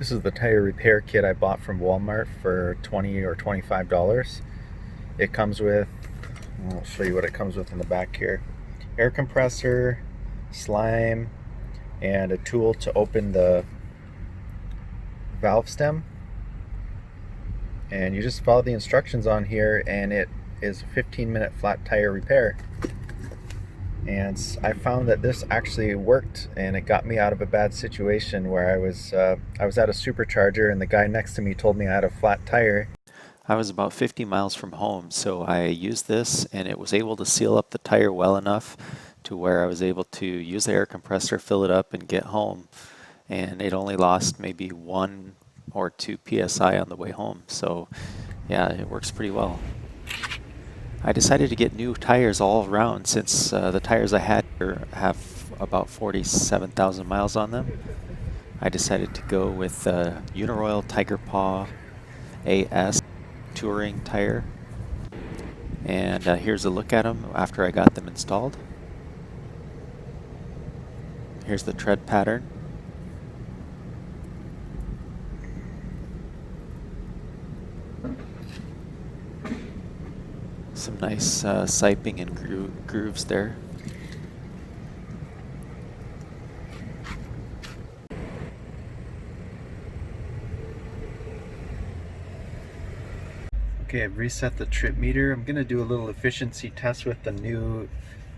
This is the tire repair kit I bought from Walmart for $20 or $25. It comes with, I'll show you what it comes with in the back here. Air compressor, slime, and a tool to open the valve stem. And you just follow the instructions on here and it is a 15-minute flat tire repair. And I found that this actually worked, and it got me out of a bad situation where I was at a supercharger, and the guy next to me told me I had a flat tire. I was about 50 miles from home, so I used this and it was able to seal up the tire well enough to where I was able to use the air compressor, fill it up, and get home. And it only lost maybe 1 or 2 psi on the way home. So yeah, it works pretty well. I decided to get new tires all around since the tires I had here have about 47,000 miles on them. I decided to go with Uniroyal Tiger Paw AS touring tire. And here's a look at them after I got them installed. Here's the tread pattern. Some nice siping and grooves there. Okay, I've reset the trip meter. I'm going to do a little efficiency test with the new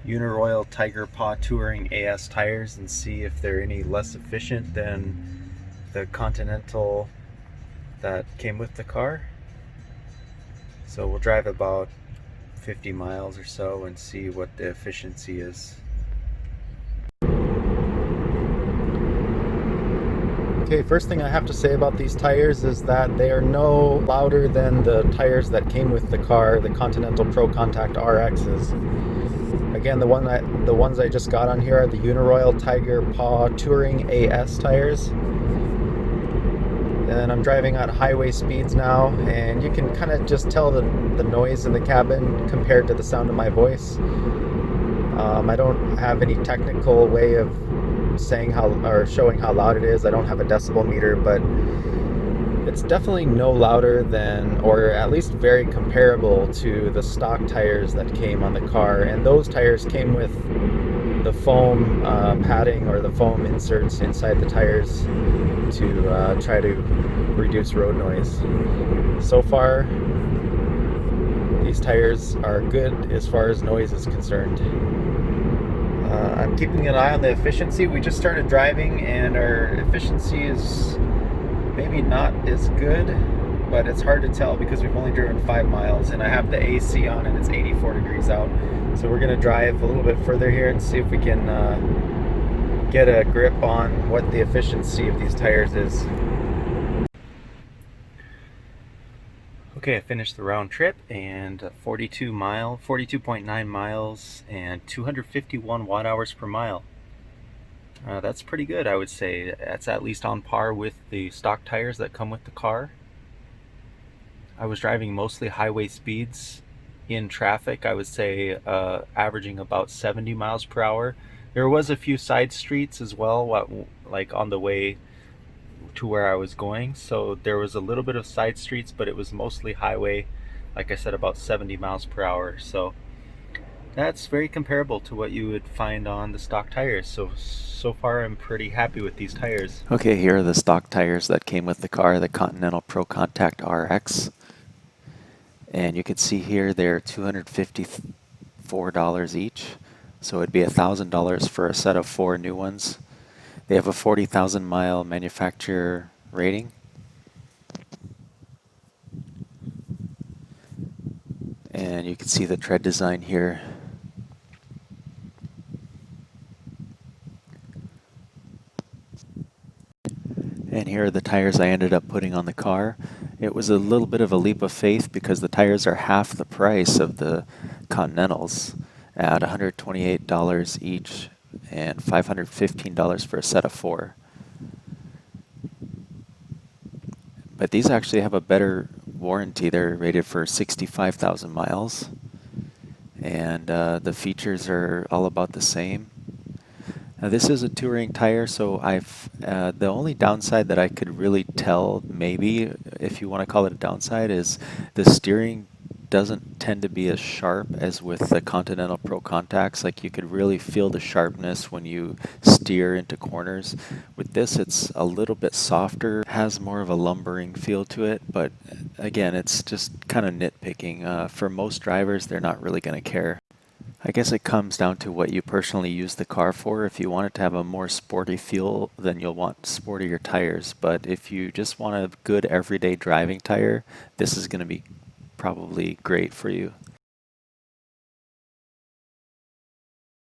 Uniroyal Tiger Paw Touring AS tires and see if they're any less efficient than the Continental that came with the car. So we'll drive about 50 miles or so and see what the efficiency is. Okay, first thing I have to say about these tires is that they are no louder than the tires that came with the car, the Continental Pro Contact RXs. Again, the ones I just got on here are the Uniroyal Tiger Paw Touring AS tires. And I'm driving at highway speeds now, and you can kind of just tell the noise in the cabin compared to the sound of my voice. I don't have any technical way of saying how or showing how loud it is. I don't have a decibel meter, but it's definitely no louder than, or at least very comparable to, the stock tires that came on the car. And those tires came with the foam padding or the foam inserts inside the tires to try to reduce road noise. So far, these tires are good as far as noise is concerned. I'm keeping an eye on the efficiency. We just started driving and our efficiency is maybe not as good, but it's hard to tell because we've only driven 5 miles and I have the AC on and it's 84 degrees out. So we're going to drive a little bit further here and see if we can get a grip on what the efficiency of these tires is. Okay, I finished the round trip and 42.9 miles and 251 watt hours per mile. That's pretty good, I would say. That's at least on par with the stock tires that come with the car. I was driving mostly highway speeds in traffic. I would say averaging about 70 miles per hour. There was a few side streets as well, like on the way to where I was going, so there was a little bit of side streets, but it was mostly highway, like I said, about 70 miles per hour. So that's very comparable to what you would find on the stock tires. So far I'm pretty happy with these tires. Okay, here are the stock tires that came with the car, the Continental Pro Contact RX. And you can see here they're $254 each, so it'd be $1,000 for a set of 4 new ones. They have a 40,000 mile manufacturer rating. And you can see the tread design here. And here are the tires I ended up putting on the car. It was a little bit of a leap of faith because the tires are half the price of the Continentals at $128 each and $515 for a set of 4. But these actually have a better warranty. They're rated for 65,000 miles. And the features are all about the same. This is a touring tire, so the only downside that I could really tell, maybe if you want to call it a downside, is the steering doesn't tend to be as sharp as with the Continental Pro contacts. Like you could really feel the sharpness when you steer into corners. With this, it's a little bit softer, has more of a lumbering feel to it, but again, it's just kind of nitpicking. For most drivers, they're not really going to care. I guess it comes down to what you personally use the car for. If you want it to have a more sporty feel, then you'll want sportier tires. But if you just want a good everyday driving tire, this is going to be probably great for you.